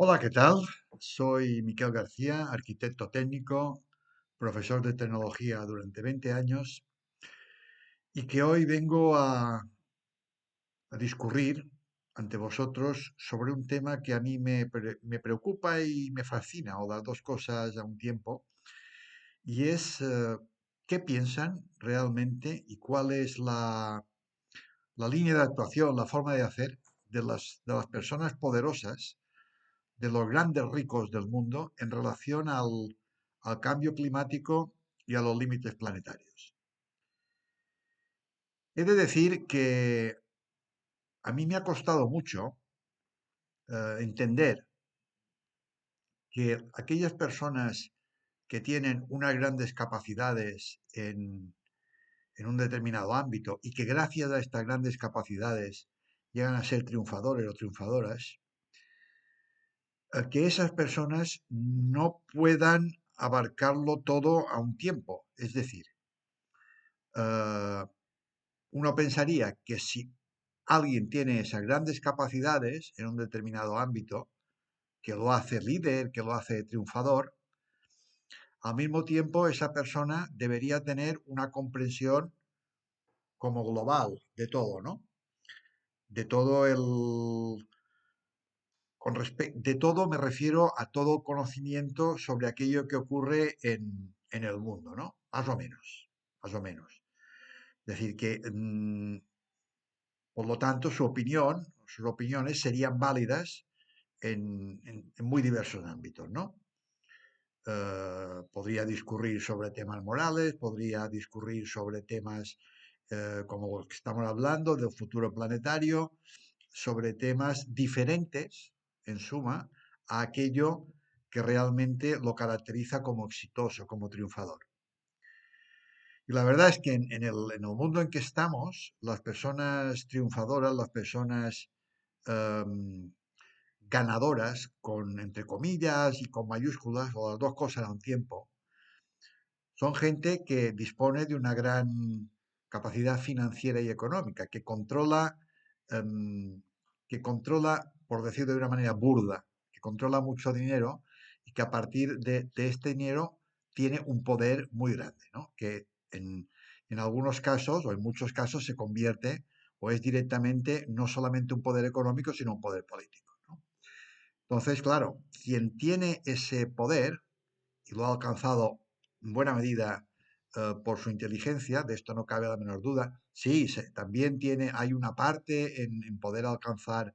Hola, ¿qué tal? Soy Miquel García, arquitecto técnico, profesor de tecnología durante 20 años y que hoy vengo a discurrir ante vosotros sobre un tema que a mí me preocupa y me fascina, o las dos cosas a un tiempo, y es qué piensan realmente y cuál es la línea de actuación, la forma de hacer de las personas poderosas, de los grandes ricos del mundo en relación al cambio climático y a los límites planetarios. He de decir que a mí me ha costado mucho entender que aquellas personas que tienen unas grandes capacidades en un determinado ámbito y que gracias a estas grandes capacidades llegan a ser triunfadores o triunfadoras, que esas personas no puedan abarcarlo todo a un tiempo. Es decir, eh, uno pensaría que si alguien tiene esas grandes capacidades en un determinado ámbito, que lo hace líder, que lo hace triunfador, al mismo tiempo esa persona debería tener una comprensión como global de todo, ¿no? De todo de todo me refiero a todo conocimiento sobre aquello que ocurre en el mundo, ¿no? Más o menos, más o menos. Es decir, que por lo tanto sus opiniones serían válidas en muy diversos ámbitos, ¿no? Podría discurrir sobre temas morales, podría discurrir sobre temas como los que estamos hablando, del futuro planetario, sobre temas diferentes, en suma, a aquello que realmente lo caracteriza como exitoso, como triunfador. Y la verdad es que en el mundo en que estamos, las personas triunfadoras, las personas em, ganadoras, con entre comillas y con mayúsculas, o las dos cosas a un tiempo, son gente que dispone de una gran capacidad financiera y económica, em, que controla, por decirlo de una manera burda, que controla mucho dinero y que a partir de este dinero tiene un poder muy grande, ¿no? Que en algunos casos o en muchos casos se convierte o es directamente no solamente un poder económico, sino un poder político, ¿no? Entonces, claro, quien tiene ese poder y lo ha alcanzado en buena medida por su inteligencia, de esto no cabe la menor duda. Sí, también hay una parte en poder alcanzar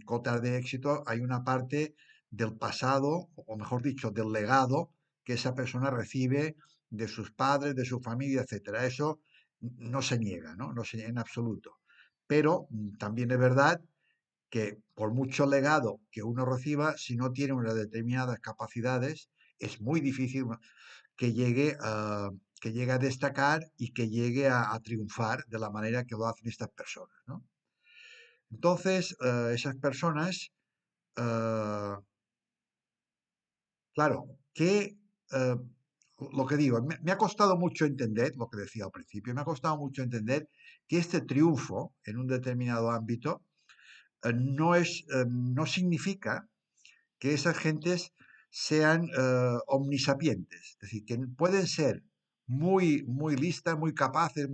cotas de éxito, hay una parte del pasado, o mejor dicho, del legado que esa persona recibe de sus padres, de su familia, etcétera. Eso no se niega, ¿no? No se niega en absoluto. Pero también es verdad que por mucho legado que uno reciba, si no tiene unas determinadas capacidades, es muy difícil que llegue a destacar y que llegue a triunfar de la manera que lo hacen estas personas, ¿no? Entonces, esas personas, eh, claro, eh, lo que digo, me ha costado mucho entender, lo que decía al principio, me ha costado mucho entender que este triunfo en un determinado ámbito no significa que esas gentes sean omnisapientes, es decir, que pueden ser muy, muy listas, muy capaces,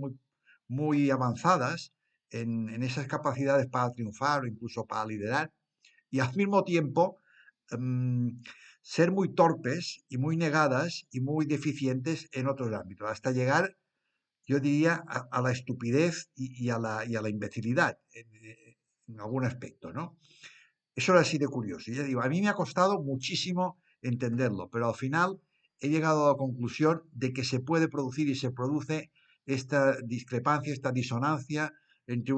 muy avanzadas en esas capacidades para triunfar o incluso para liderar, y al mismo tiempo em, ser muy torpes y muy negadas y muy deficientes en otros ámbitos, hasta llegar, yo diría, a la estupidez y a la imbecilidad en algún aspecto, ¿no? Eso era así de curioso. Y ya digo, a mí me ha costado muchísimo entenderlo, pero al final he llegado a la conclusión de que se puede producir y se produce esta discrepancia, esta disonancia entre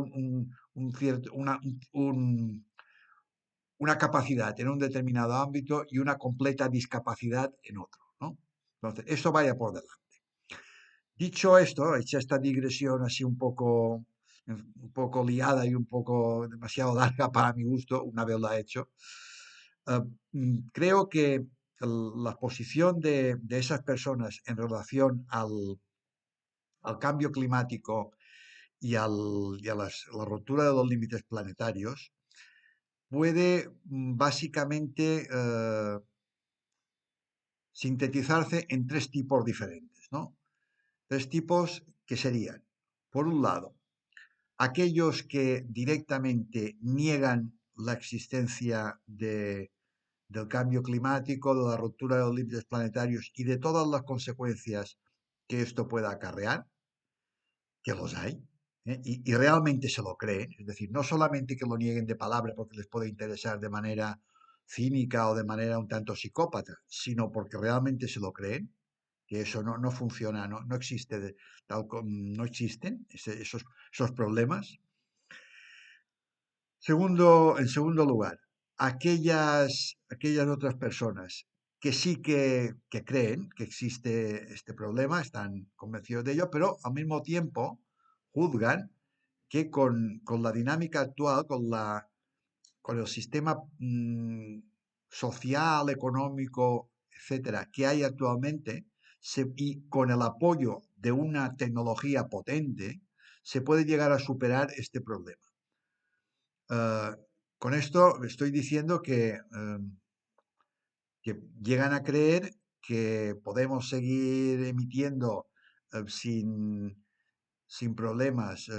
una capacidad en un determinado ámbito y una completa discapacidad en otro, ¿no? Entonces, eso vaya por delante. Dicho esto, hecha esta digresión así un poco liada y un poco demasiado larga para mi gusto, una vez la he hecho, eh, creo que la posición de esas personas en relación al cambio climático y a la ruptura de los límites planetarios puede básicamente sintetizarse en tres tipos diferentes, ¿no? Tres tipos que serían, por un lado, aquellos que directamente niegan la existencia del cambio climático, de la ruptura de los límites planetarios y de todas las consecuencias que esto pueda acarrear, que los hay, ¿eh? Y realmente se lo creen, es decir, no solamente que lo nieguen de palabra porque les puede interesar de manera cínica o de manera un tanto psicópata, sino porque realmente se lo creen, que eso no funciona, no existe, no existen esos problemas. En segundo lugar, aquellas otras personas que sí que creen que existe este problema, están convencidos de ello, pero al mismo tiempo juzgan que con la dinámica actual, con el sistema social, económico, etcétera, que hay actualmente, y con el apoyo de una tecnología potente, se puede llegar a superar este problema. Ah, con esto estoy diciendo que llegan a creer que podemos seguir emitiendo sin, sin problemas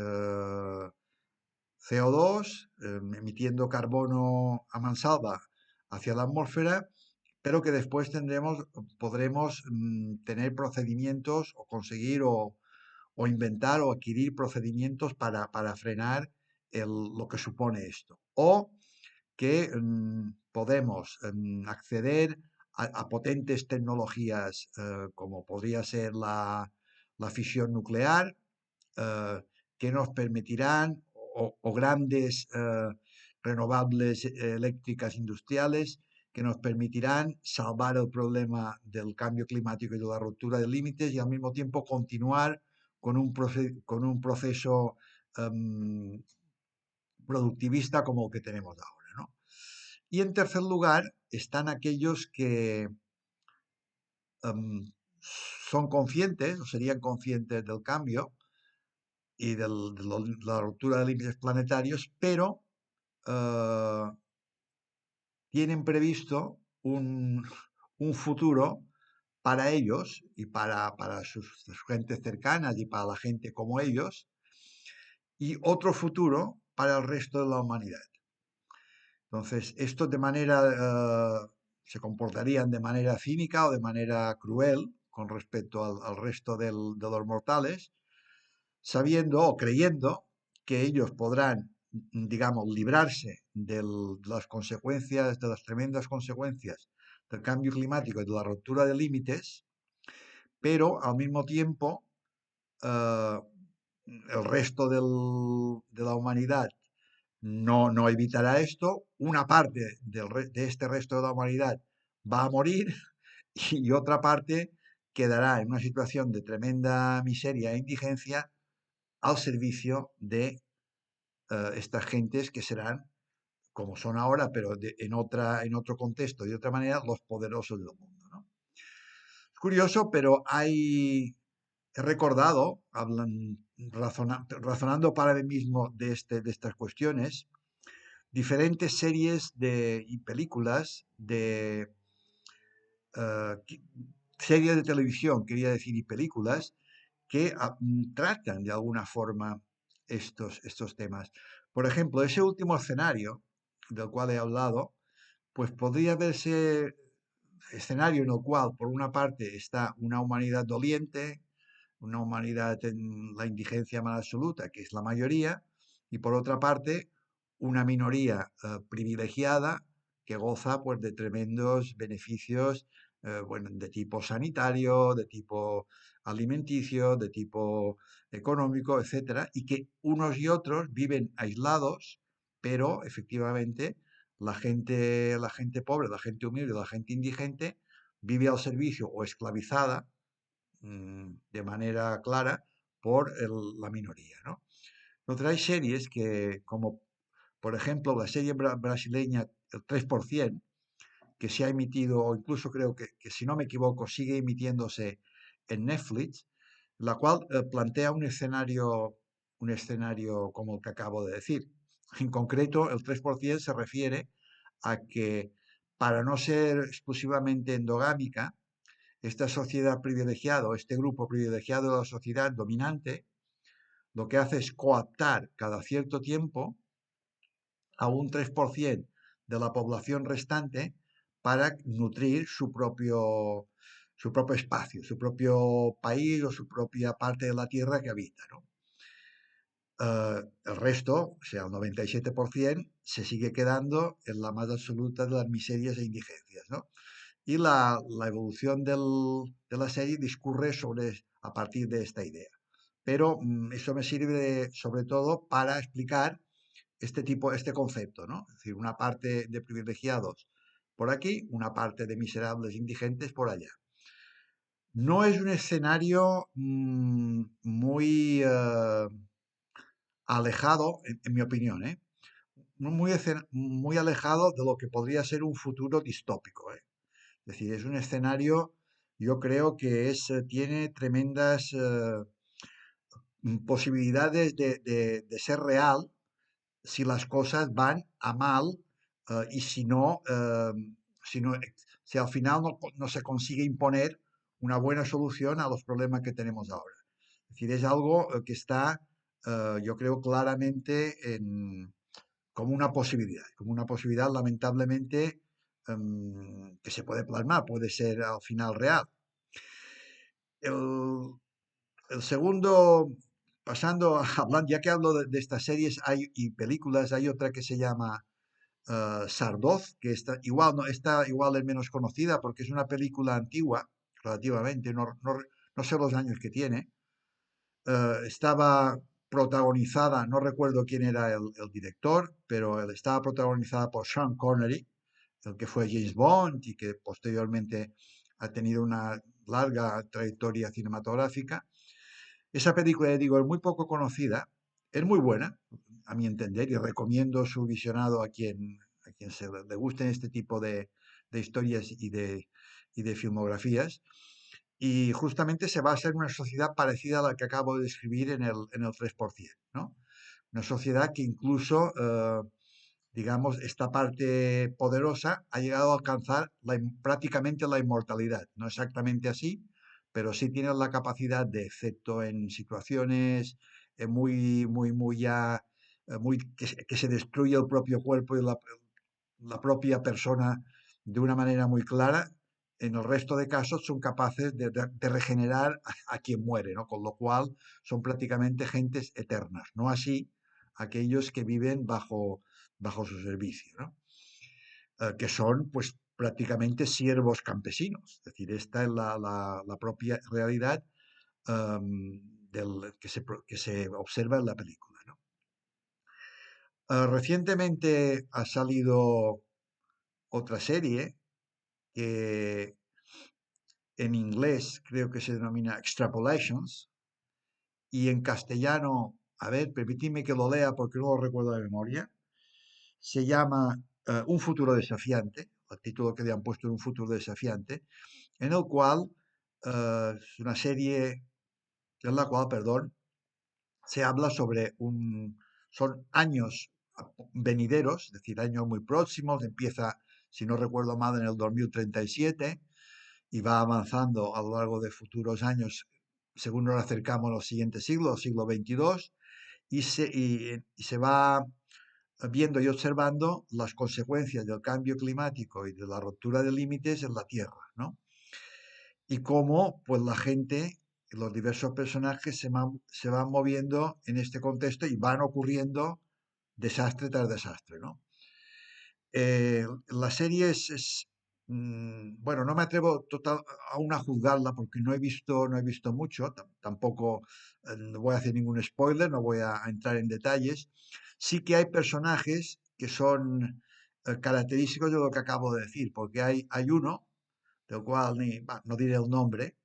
CO2, emitiendo carbono a mansalva hacia la atmósfera, pero que después podremos tener procedimientos o conseguir o inventar o adquirir procedimientos para frenar lo que supone esto. O que podemos acceder a potentes tecnologías como podría ser la fisión nuclear, eh, que nos permitirán, o grandes renovables eléctricas industriales, que nos permitirán salvar el problema del cambio climático y de la ruptura de límites y al mismo tiempo continuar con un proceso um, productivista como el que tenemos ahora, ¿no? Y en tercer lugar están aquellos que um, son conscientes o serían conscientes del cambio y de la ruptura de límites planetarios, pero uh, tienen previsto un futuro para ellos y para sus gentes cercanas y para la gente como ellos, y otro futuro para el resto de la humanidad. Entonces, estos se comportarían de manera cínica o de manera cruel con respecto al resto de los mortales, sabiendo o creyendo que ellos podrán, digamos, librarse de las consecuencias, de las tremendas consecuencias del cambio climático y de la ruptura de límites, pero al mismo tiempo eh, el resto de la humanidad no evitará esto. Una parte de este resto de la humanidad va a morir y otra parte quedará en una situación de tremenda miseria e indigencia al servicio de estas gentes que serán, como son ahora, pero en otro contexto, de otra manera, los poderosos del mundo, ¿no? Es curioso, pero he recordado, razonando para mí mismo de estas cuestiones, diferentes series y películas eh, qui- series de televisión, quería decir, y películas que tratan de alguna forma estos temas. Por ejemplo, ese último escenario del cual he hablado, pues podría verse escenario en el cual, por una parte, está una humanidad doliente, una humanidad en la indigencia más absoluta, que es la mayoría, y por otra parte, una minoría privilegiada que goza pues, de tremendos beneficios bueno, de tipo sanitario, de tipo alimenticio, de tipo económico, etcétera, y que unos y otros viven aislados, pero efectivamente la gente pobre, la gente humilde, la gente indigente vive al servicio o esclavizada de manera clara por la minoría, ¿no? Entonces hay series que, como por ejemplo la serie brasileña El 3%, que se ha emitido, o incluso creo que si no me equivoco, sigue emitiéndose en Netflix, la cual plantea un escenario como el que acabo de decir. En concreto, el 3% se refiere a que para no ser exclusivamente endogámica, esta sociedad privilegiada o este grupo privilegiado de la sociedad dominante lo que hace es coaptar cada cierto tiempo a un 3% de la población restante para nutrir su propio espacio, su propio país o su propia parte de la tierra que habita, ¿no? El resto, o sea, el 97%, se sigue quedando en la más absoluta de las miserias e indigencias, ¿no? Y la evolución de la serie discurre a partir de esta idea. Pero eso me sirve sobre todo para explicar este concepto, ¿no? Es decir, una parte de privilegiados por aquí, una parte de miserables indigentes por allá. No es un escenario muy alejado, en mi opinión, ¿eh? No muy alejado de lo que podría ser un futuro distópico, ¿eh? Es decir, es un escenario, yo creo que tiene tremendas posibilidades de ser real si las cosas van a mal y si, no, si al final no se consigue imponer una buena solución a los problemas que tenemos ahora. Es decir, es algo que está, yo creo, claramente como una posibilidad lamentablemente que se puede plasmar, puede ser al final real. El, el segundo, pasando a hablar, ya que hablo de estas series y películas, hay otra que se llama Sardoz, que está igual es menos conocida porque es una película antigua, relativamente, no sé los años que tiene. Estaba protagonizada, no recuerdo quién era el director, pero él estaba protagonizada por Sean Connery, el que fue James Bond y que posteriormente ha tenido una larga trayectoria cinematográfica. Esa película, ya digo, es muy poco conocida, es muy buena, a mi entender, y recomiendo su visionado a quien le gusten este tipo de historias y de filmografías. Y justamente se basa en una sociedad parecida a la que acabo de describir en el 3%, ¿no? Una sociedad que incluso, digamos, esta parte poderosa ha llegado a alcanzar prácticamente la inmortalidad. No exactamente así, pero sí tiene la capacidad de, excepto en situaciones muy ya, que se destruye el propio cuerpo y la propia persona de una manera muy clara, en el resto de casos son capaces de regenerar a quien muere, ¿no? Con lo cual son prácticamente gentes eternas, no así aquellos que viven bajo su servicio, ¿no? Que son pues prácticamente siervos campesinos. Es decir, esta es la propia realidad que se observa en la película, ¿no? Recientemente ha salido otra serie que en inglés creo que se denomina Extrapolations y en castellano, a ver, permitidme que lo lea porque no lo recuerdo de memoria, se llama Un futuro desafiante, el título que le han puesto en Un futuro desafiante, en el cual es una serie en la cual, perdón, se habla sobre son años venideros, es decir, años muy próximos, empieza, si no recuerdo mal, en el 2037 y va avanzando a lo largo de futuros años según nos acercamos a los siguientes siglos, siglo XXII, y se va viendo y observando las consecuencias del cambio climático y de la ruptura de límites en la Tierra, ¿no? Y cómo pues la gente, los diversos personajes se van moviendo en este contexto y van ocurriendo desastre tras desastre, ¿no? La serie bueno, no me atrevo aún a juzgarla porque no he visto mucho, tampoco no voy a hacer ningún spoiler, no voy a entrar en detalles. Sí que hay personajes que son característicos de lo que acabo de decir, porque hay uno, del cual no diré el nombre,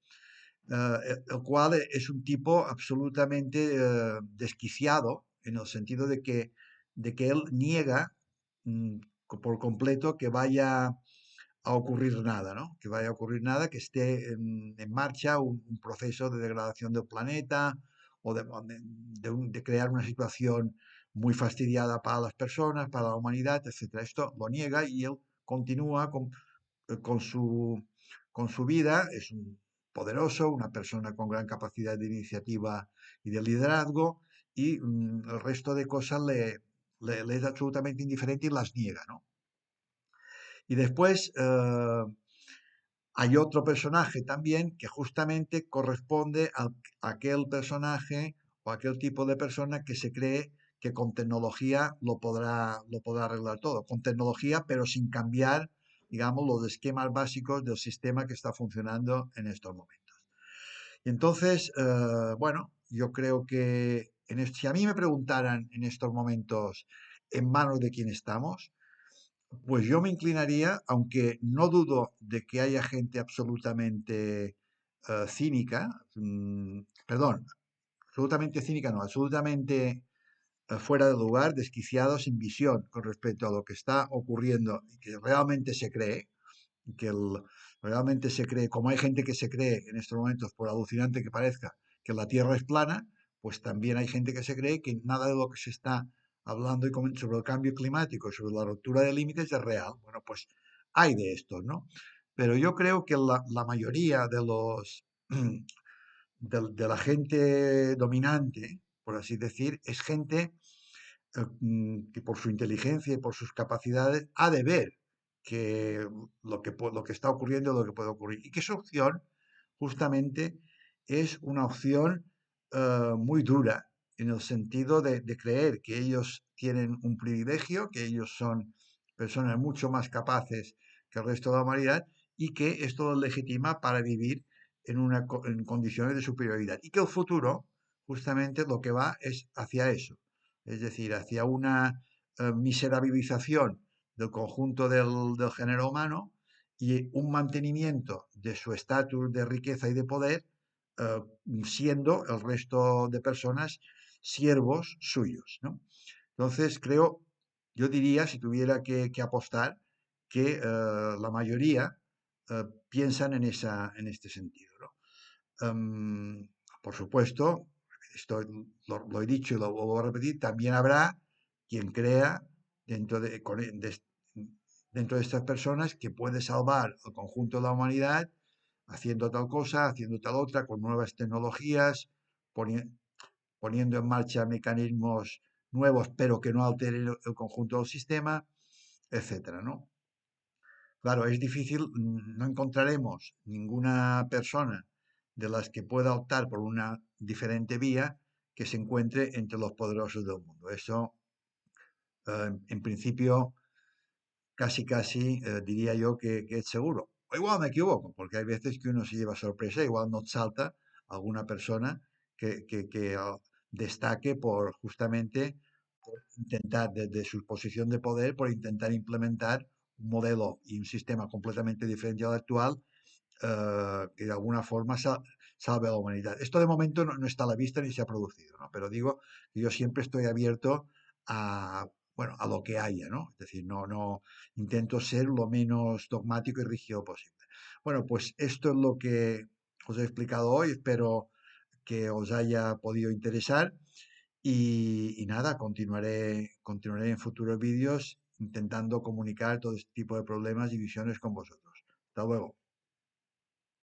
el cual es un tipo absolutamente desquiciado en el sentido de que él niega mm, por completo que vaya a ocurrir nada, ¿no? Que vaya a ocurrir nada, que esté en marcha un proceso de degradación del planeta o de crear una situación muy fastidiada para las personas, para la humanidad, etcétera. Esto lo niega y él continúa con con su vida. Es un poderoso, una persona con gran capacidad de iniciativa y de liderazgo, y el resto de cosas le es absolutamente indiferente y las niega, ¿no? Y después hay otro personaje también que justamente corresponde a aquel personaje o aquel tipo de persona que se cree que con tecnología lo podrá arreglar todo. Con tecnología, pero sin cambiar, digamos, los esquemas básicos del sistema que está funcionando en estos momentos. Y entonces, bueno, yo creo que si a mí me preguntaran en estos momentos en manos de quién estamos, pues yo me inclinaría, aunque no dudo de que haya gente absolutamente cínica, perdón, absolutamente cínica no, absolutamente fuera de lugar, desquiciado, sin visión con respecto a lo que está ocurriendo y que realmente se cree, que realmente se cree, como hay gente que se cree en estos momentos, por alucinante que parezca, que la Tierra es plana, pues también hay gente que se cree que nada de lo que se está hablando sobre el cambio climático, sobre la ruptura de límites es real. Bueno, pues hay de estos, ¿no? Pero yo creo que la mayoría de de la gente dominante, por así decir, es gente que por su inteligencia y por sus capacidades ha de ver que lo que está ocurriendo es lo que puede ocurrir. Y que esa opción, justamente, es una opción muy dura, en el sentido de creer que ellos tienen un privilegio, que ellos son personas mucho más capaces que el resto de la humanidad, y que esto los legitima para vivir en condiciones de superioridad. Y que el futuro, justamente, lo que va es hacia eso, es decir, hacia una miserabilización del conjunto del género humano y un mantenimiento de su estatus de riqueza y de poder, eh, siendo el resto de personas siervos suyos, ¿no? Entonces, yo diría, si tuviera que apostar, que la mayoría piensan en este sentido, ¿no? Em, por supuesto, esto lo he dicho y lo vuelvo a repetir, también habrá quien crea dentro dentro de estas personas que puede salvar al conjunto de la humanidad haciendo tal cosa, haciendo tal otra, con nuevas tecnologías, poni- poniendo en marcha mecanismos nuevos, pero que no alteren el conjunto del sistema, etcétera, ¿no? Claro, es difícil, no encontraremos ninguna persona de las que pueda optar por una diferente vía que se encuentre entre los poderosos del mundo. Eso, en principio, casi diría yo que es seguro. O igual me equivoco, porque hay veces que uno se lleva sorpresa, igual nos salta alguna persona que destaque por justamente por intentar, desde su posición de poder, por intentar implementar un modelo y un sistema completamente diferente al actual, que de alguna forma salve a la humanidad. Esto de momento no está a la vista ni se ha producido, ¿no? Pero digo que yo siempre estoy abierto a, bueno, a lo que haya, ¿no? Es decir, no intento ser lo menos dogmático y rígido posible. Bueno, pues esto es lo que os he explicado hoy. Espero que os haya podido interesar y nada, continuaré en futuros vídeos intentando comunicar todo este tipo de problemas y visiones con vosotros. Hasta luego.